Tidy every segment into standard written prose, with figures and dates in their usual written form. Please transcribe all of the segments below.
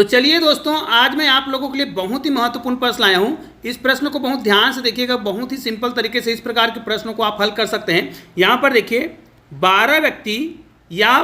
तो चलिए दोस्तों, आज मैं आप लोगों के लिए बहुत ही महत्वपूर्ण प्रश्न लाया हूं। इस प्रश्न को बहुत ध्यान से देखिएगा, बहुत ही सिंपल तरीके से इस प्रकार के प्रश्नों को आप हल कर सकते हैं। यहाँ पर देखिए, 12 व्यक्ति या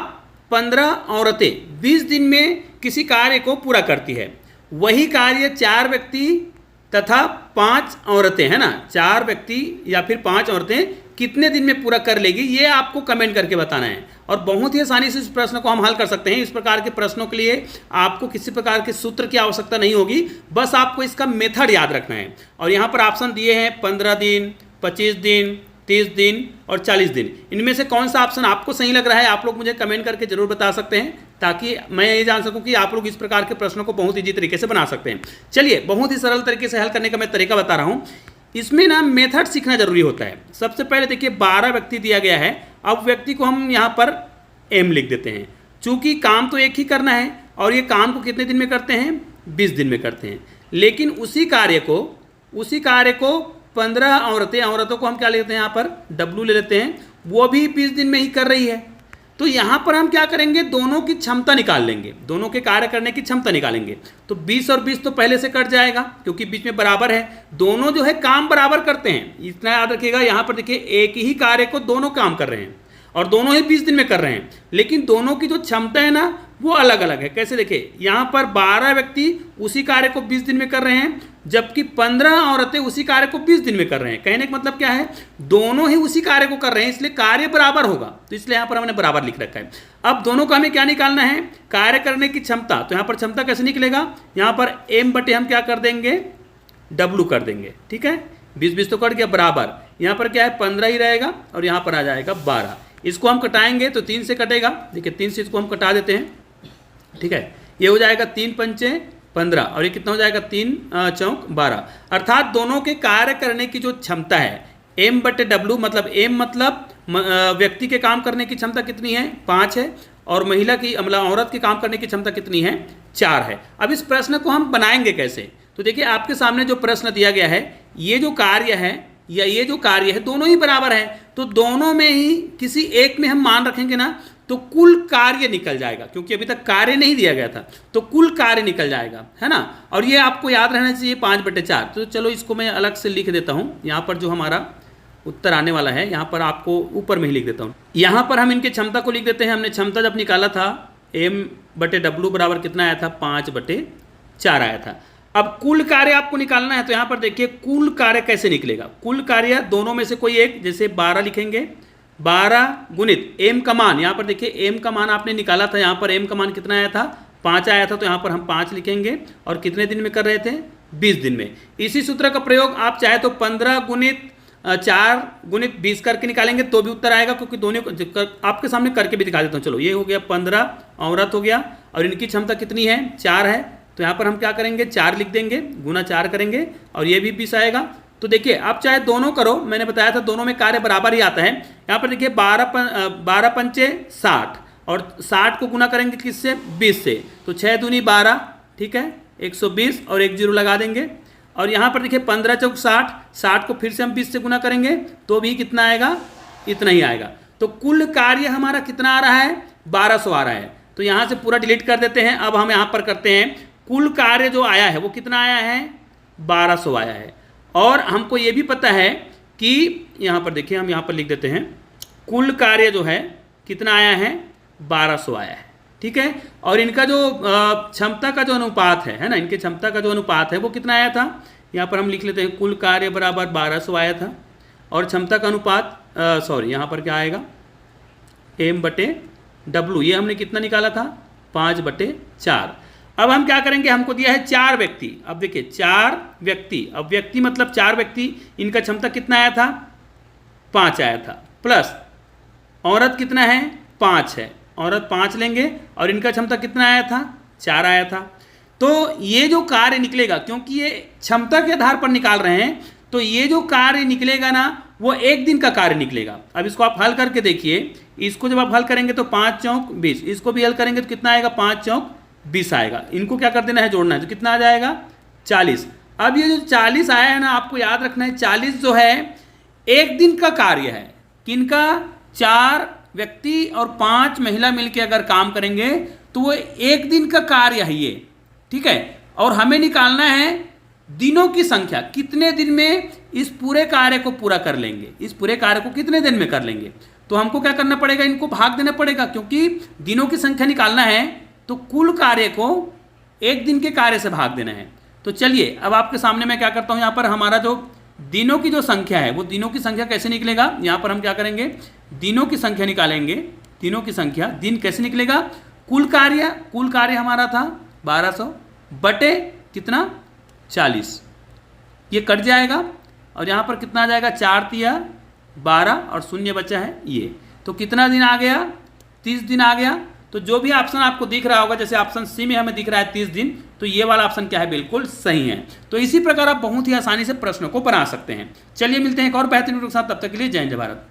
15 औरतें 20 दिन में किसी कार्य को पूरा करती है। वही कार्य 4 व्यक्ति तथा 5 औरतें, है ना, 4 व्यक्ति या फिर 5 औरतें कितने दिन में पूरा कर लेगी, ये आपको कमेंट करके बताना है। और बहुत ही आसानी से इस प्रश्न को हम हल कर सकते हैं। इस प्रकार के प्रश्नों के लिए आपको किसी प्रकार के सूत्र की आवश्यकता नहीं होगी, बस आपको इसका मेथड याद रखना है। और यहाँ पर ऑप्शन दिए हैं 15 दिन, 25 दिन, 30 दिन और 40 दिन। इनमें से कौन सा ऑप्शन आपको सही लग रहा है, आप लोग मुझे कमेंट करके जरूर बता सकते हैं, ताकि मैं ये जान सकूं कि आप लोग इस प्रकार के प्रश्नों को बहुत ईजी तरीके से बना सकते हैं। चलिए, बहुत ही सरल तरीके से हल करने का मैं तरीका बता रहा हूँ। इसमें ना मेथड सीखना जरूरी होता है। सबसे पहले देखिए, 12 व्यक्ति दिया गया है। अब व्यक्ति को हम यहाँ पर एम लिख देते हैं। चूंकि काम तो एक ही करना है और ये काम को कितने दिन में करते हैं, 20 दिन में करते हैं। लेकिन उसी कार्य को 15 औरतों को हम क्या लेते हैं, यहाँ पर डब्लू ले लेते हैं, वो भी 20 दिन में ही कर रही है। तो यहाँ पर हम क्या करेंगे, दोनों की क्षमता निकाल लेंगे, दोनों के कार्य करने की क्षमता निकालेंगे। तो 20 और 20 तो पहले से कट जाएगा, क्योंकि बीच में बराबर है। दोनों जो है काम बराबर करते हैं, इतना याद रखिएगा। यहाँ पर देखिए, एक ही कार्य को दोनों काम कर रहे हैं और दोनों ही 20 दिन में कर रहे हैं, लेकिन दोनों की जो क्षमता है ना, वो अलग अलग है। कैसे देखिए, यहाँ पर 12 व्यक्ति उसी कार्य को 20 दिन में कर रहे हैं, जबकि 15 औरतें उसी कार्य को 20 दिन में कर रहे हैं। कहने का मतलब क्या है, दोनों ही उसी कार्य को कर रहे हैं, इसलिए कार्य बराबर होगा। तो इसलिए यहाँ पर हमने बराबर लिख रखा है। अब दोनों का हमें क्या निकालना है, कार्य करने की क्षमता। तो यहाँ पर क्षमता कैसे निकलेगा, यहाँ पर एम बटे हम क्या कर देंगे, डब्लू कर देंगे। ठीक है, 20-20 तो कट गया, बराबर। यहाँ पर क्या है, 15 ही रहेगा और यहाँ पर आ जाएगा 12। इसको हम कटाएंगे तो 3 से कटेगा। देखिए, 3 से इसको हम कटा देते हैं। ठीक है, ये हो जाएगा 3 पंचे 15 और ये कितना हो जाएगा, 3 चौक 12। अर्थात दोनों के कार्य करने की जो क्षमता है, एम बटे डब्लू, मतलब एम मतलब व्यक्ति के काम करने की क्षमता कितनी है, 5 है, और महिला की मतलब औरत के काम करने की क्षमता कितनी है, 4 है। अब इस प्रश्न को हम बनाएंगे कैसे, तो देखिए, आपके सामने जो प्रश्न दिया गया है, ये जो कार्य है या ये जो कार्य है, दोनों ही बराबर है। तो दोनों में ही किसी एक में हम मान रखेंगे ना, तो कुल कार्य निकल जाएगा, क्योंकि अभी तक कार्य नहीं दिया गया था, तो कुल कार्य निकल जाएगा, है ना। और ये आपको याद रहना चाहिए 5/4। तो चलो, इसको मैं अलग से लिख देता हूँ। यहाँ पर जो हमारा उत्तर आने वाला है, यहाँ पर आपको ऊपर में ही लिख देता हूँ। यहाँ पर हम इनके क्षमता को लिख देते हैं। हमने क्षमता जब निकाला था, एम बटे डब्लू बराबर कितना आया था, 5/4 आया था। अब कुल कार्य आपको निकालना है, तो यहाँ पर देखिए, कुल कार्य कैसे निकलेगा। कुल कार्य दोनों में से कोई एक, जैसे 12 लिखेंगे, 12 गुणित एम का मान। यहाँ पर देखिए, एम का मान आपने निकाला था, यहाँ पर एम का मान कितना आया था, 5 आया था। तो यहाँ पर हम 5 लिखेंगे और कितने दिन में कर रहे थे, 20 दिन में। इसी सूत्र का प्रयोग आप चाहे तो 15 गुणित 4 गुणित 20 करके निकालेंगे तो भी उत्तर आएगा, क्योंकि दोनों को आपके सामने करके भी दिखा देता हूँ। चलो, ये हो गया 15 औरत हो गया और इनकी क्षमता कितनी है, 4 है। तो यहाँ पर हम क्या करेंगे, 4 लिख देंगे, गुना 4 करेंगे और ये भी 20 आएगा। तो देखिए, आप चाहे दोनों करो, मैंने बताया था दोनों में कार्य बराबर ही आता है। यहाँ पर देखिए, 12 पंचे 60 और 60 को गुना करेंगे किससे, 20 से। तो 6 दूनी 12, ठीक है, 120 और 1 0 लगा देंगे। और यहाँ पर देखिए, 15 चौक 60, 60 को फिर से हम 20 से गुना करेंगे तो भी कितना आएगा, इतना ही आएगा। तो कुल कार्य हमारा कितना आ रहा है, 1200 आ रहा है। तो यहाँ से पूरा डिलीट कर देते हैं। अब हम यहाँ पर करते हैं, कुल कार्य जो आया है वो कितना आया है, 1200 आया है। और हमको ये भी पता है कि यहाँ पर देखिए, हम यहाँ पर लिख देते हैं, कुल कार्य जो है कितना आया है, 1200 आया है। ठीक है, और इनका जो क्षमता का जो अनुपात है ना, इनके क्षमता का जो अनुपात है वो कितना आया था, यहाँ पर हम लिख लेते हैं, कुल कार्य बराबर 1200 आया था और क्षमता का अनुपात यहाँ पर क्या आएगा, एम बटे डब्लू, ये हमने कितना निकाला था, 5/4। अब हम क्या करेंगे, हमको दिया है 4 व्यक्ति। अब देखिए, 4 व्यक्ति, अब व्यक्ति मतलब 4 व्यक्ति, इनका क्षमता कितना आया था, 5 आया था, प्लस औरत कितना है, 5 है, औरत 5 लेंगे और इनका क्षमता कितना आया था, 4 आया था। तो ये जो कार्य निकलेगा, क्योंकि ये क्षमता के आधार पर निकाल रहे हैं, तो ये जो कार्य निकलेगा ना, वो 1 दिन का कार्य निकलेगा। अब इसको आप हल करके देखिए, इसको जब आप हल करेंगे तो 5 चौक 20, इसको भी हल करेंगे तो कितना आएगा, 5 चौक 20 आएगा। इनको क्या कर देना है, जोड़ना है, तो कितना आ जाएगा, 40। अब ये जो 40 आया है ना, आपको याद रखना है, 40 जो है 1 दिन का कार्य है। किनका, 4 व्यक्ति और 5 महिला मिलकर अगर काम करेंगे तो वो 1 दिन का कार्य है। ये ठीक है। और हमें निकालना है दिनों की संख्या, कितने दिन में इस पूरे कार्य को पूरा कर लेंगे, इस पूरे कार्य को कितने दिन में कर लेंगे। तो हमको क्या करना पड़ेगा, इनको भाग देना पड़ेगा, क्योंकि दिनों की संख्या निकालना है तो कुल कार्य को एक दिन के कार्य से भाग देना है। तो चलिए अब आपके सामने मैं क्या करता हूं, यहां पर हमारा जो दिनों की जो संख्या है वो दिनों की संख्या कैसे निकलेगा, यहां पर हम क्या करेंगे, दिनों की संख्या निकालेंगे। दिनों की संख्या, दिन कैसे निकलेगा, कुल कार्य हमारा था 1200 बटे कितना 40, ये कट जाएगा और यहाँ पर कितना आ जाएगा, 4 तिया 12 और शून्य बचा है ये, तो कितना दिन आ गया, 30 दिन आ गया। तो जो भी ऑप्शन आपको दिख रहा होगा, जैसे ऑप्शन सी में हमें दिख रहा है 30 दिन, तो ये वाला ऑप्शन क्या है, बिल्कुल सही है। तो इसी प्रकार आप बहुत ही आसानी से प्रश्नों को बना सकते हैं। चलिए मिलते हैं एक और बेहतरीन वीडियो के साथ, तब तक के लिए जय हिंद जय भारत।